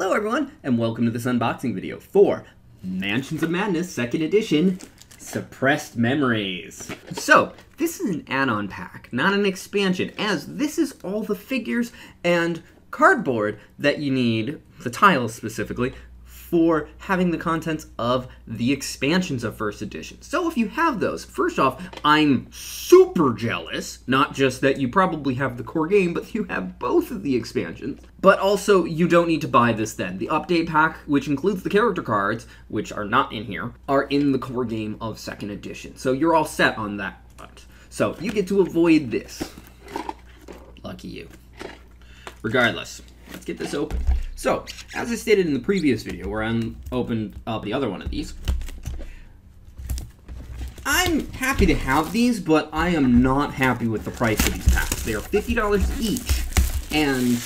Hello everyone, and welcome to this unboxing video for Mansions of Madness 2nd Edition, Suppressed Memories. So, this is an add-on pack, not an expansion, as this is all the figures and cardboard that you need, the tiles specifically, for having the contents of the expansions of 1st edition. So if you have those, first off, I'm super jealous, not just that you probably have the core game, but you have both of the expansions. But also, you don't need to buy this then. The update pack, which includes the character cards, which are not in here, are in the core game of 2nd edition. So you're all set on that front. So you get to avoid this. Lucky you. Regardless, let's get this open. So, as I stated in the previous video, where I opened up the other one of these, I'm happy to have these, but I am not happy with the price of these packs. They are $50 each, and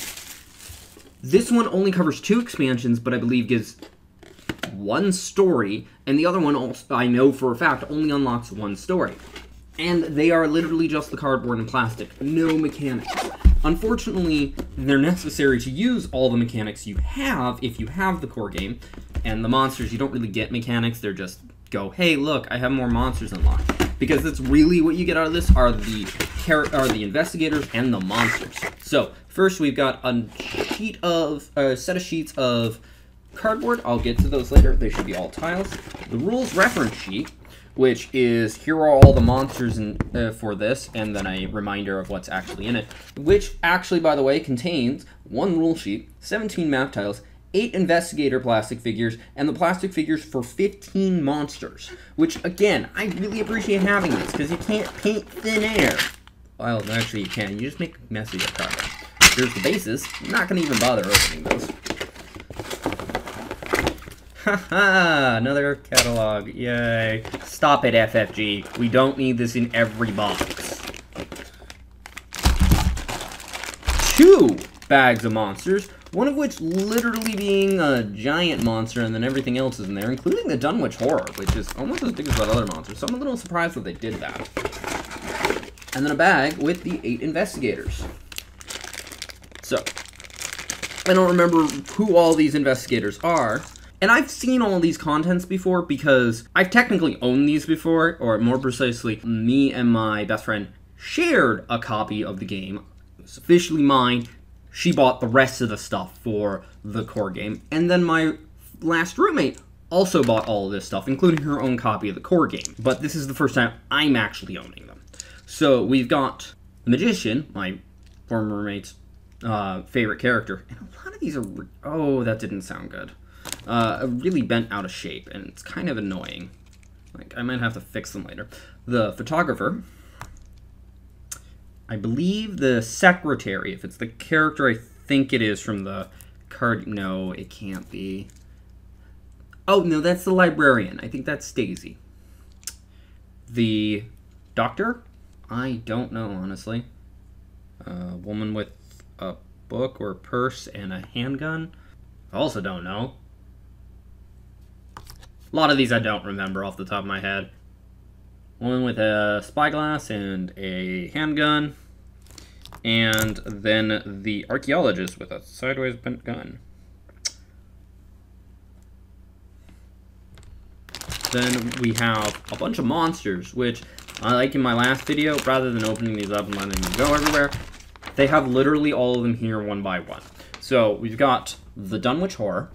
this one only covers 2 expansions, but I believe gives 1 story, and the other one, also, I know for a fact, only unlocks 1 story. And they are literally just the cardboard and plastic, no mechanics. Unfortunately, they're necessary to use all the mechanics you have if you have the core game, and the monsters, you don't really get mechanics, they're just go, hey, look, I have more monsters unlocked. Because that's really what you get out of this are the investigators and the monsters. So, first we've got a set of sheets of cardboard. I'll get to those later. They should be all tiles. The rules reference sheet, which is, here are all the monsters for this, and then a reminder of what's actually in it, which actually, by the way, contains 1 rule sheet, 17 map tiles, 8 investigator plastic figures, and the plastic figures for 15 monsters, which, again, I really appreciate having this, because you can't paint thin air. Well, actually you can. You just make a mess of your cardboard. Here's the bases. I'm not going to even bother opening those. Haha, another catalog, yay. Stop it, FFG. We don't need this in every box. 2 bags of monsters, one of which literally being a giant monster, and then everything else is in there, including the Dunwich Horror, which is almost as big as that other monster, so I'm a little surprised that they did that. And then a bag with the 8 investigators. So, I don't remember who all these investigators are, and I've seen all these contents before because I've technically owned these before, or more precisely, me and my best friend shared a copy of the game. It was officially mine. She bought the rest of the stuff for the core game. And then my last roommate also bought all of this stuff, including her own copy of the core game. But this is the first time I'm actually owning them. So we've got the Magician, my former roommate's favorite character. And a lot of these are... Oh, that didn't sound good. Really bent out of shape, and it's kind of annoying. Like, I might have to fix them later. The photographer. I believe the secretary, if it's the character I think it is from the card... No, it can't be. Oh, no, that's the librarian. I think that's Stacy. The doctor? I don't know, honestly. A woman with a book or purse and a handgun? I also don't know. A lot of these I don't remember off the top of my head. One with a spyglass and a handgun. And then the archaeologist with a sideways bent gun. Then we have a bunch of monsters, which, like in my last video, rather than opening these up and letting them go everywhere, they have literally all of them here one by one. So we've got the Dunwich Horror,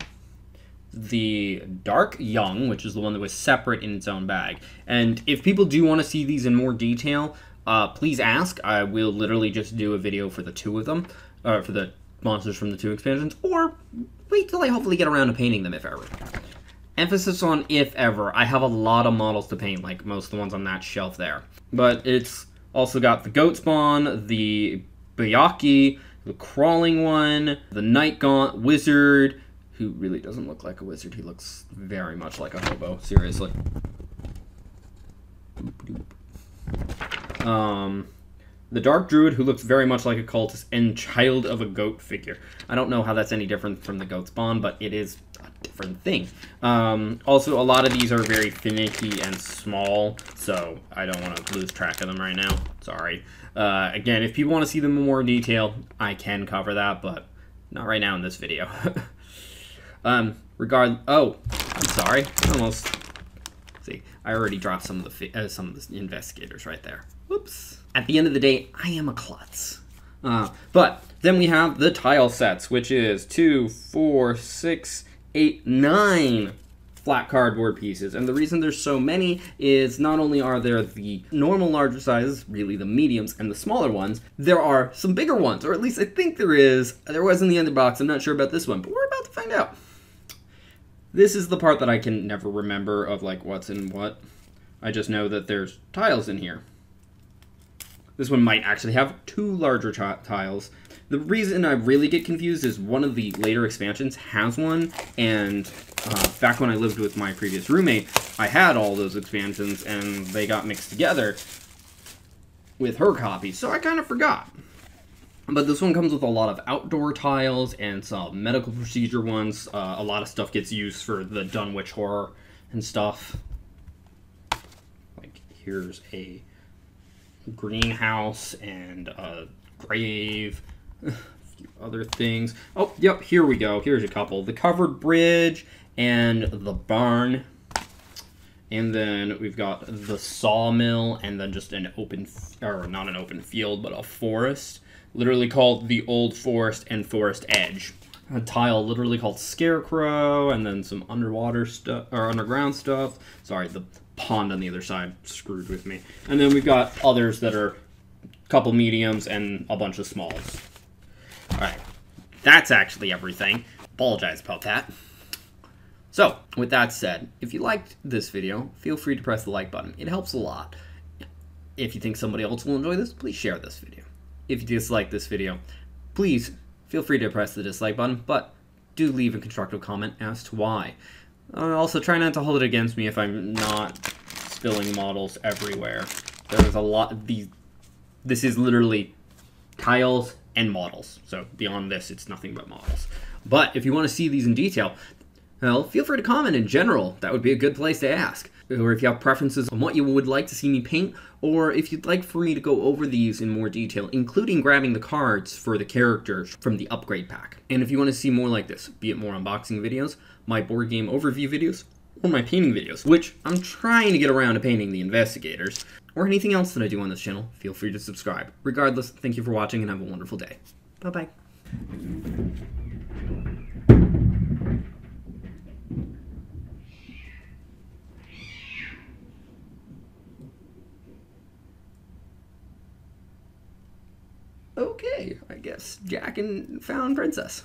the Dark Young, which is the one that was separate in its own bag. And if people do want to see these in more detail, please ask. I will literally just do a video for the 2 of them, for the monsters from the 2 expansions, or wait till I hopefully get around to painting them if ever. Emphasis on if ever. I have a lot of models to paint, like most of the ones on that shelf there. But it's also got the Goat Spawn, the Bayaki, the Crawling one, the Night Gaunt Wizard, who really doesn't look like a wizard. He looks very much like a hobo, seriously. The Dark Druid, who looks very much like a cultist, and Child of a Goat figure. I don't know how that's any different from the Goat Spawn, but it is a different thing. Also, a lot of these are very finicky and small, so I don't want to lose track of them right now. Sorry. Again, if people want to see them in more detail, I can cover that, but not right now in this video. Oh, I'm sorry. Almost. See, I already dropped some of the investigators right there. Whoops. At the end of the day, I am a klutz. But then we have the tile sets, which is 2, 4, 6, 8, 9 flat cardboard pieces. And the reason there's so many is not only are there the normal larger sizes, really the mediums, and the smaller ones, there are some bigger ones, or at least I think there is. There was in the other box. I'm not sure about this one, but we're about to find out. This is the part that I can never remember of like what's in what. I just know that there's tiles in here. This one might actually have 2 larger tiles. The reason I really get confused is one of the later expansions has one, and back when I lived with my previous roommate, I had all those expansions, and they got mixed together with her copy, so I kind of forgot. But this one comes with a lot of outdoor tiles and some medical procedure ones. A lot of stuff gets used for the Dunwich horror and stuff. Like, here's a greenhouse and a grave, a few other things. Oh, yep, here we go. Here's a couple. The covered bridge and the barn. And then we've got the sawmill and then just an open, or not an open field, but a forest. Literally called the Old Forest and Forest Edge. A tile literally called Scarecrow, and then some underwater stuff, or underground stuff. Sorry, the pond on the other side screwed with me. And then we've got others that are a couple mediums and a bunch of smalls. Alright, that's actually everything. Apologize about that. So, with that said, if you liked this video, feel free to press the like button. It helps a lot. If you think somebody else will enjoy this, please share this video. If you dislike this video, please feel free to press the dislike button, but do leave a constructive comment as to why. Also, try not to hold it against me if I'm not spilling models everywhere. There's a lot of these. This is literally tiles and models. So beyond this, it's nothing but models. But if you want to see these in detail, well, feel free to comment in general. That would be a good place to ask. Or if you have preferences on what you would like to see me paint, or if you'd like for me to go over these in more detail, including grabbing the cards for the characters from the upgrade pack. And if you want to see more like this, be it more unboxing videos, my board game overview videos, or my painting videos, which I'm trying to get around to painting the investigators, or anything else that I do on this channel, feel free to subscribe. Regardless, thank you for watching and have a wonderful day. Bye-bye. Okay, I guess Jack and found Princess.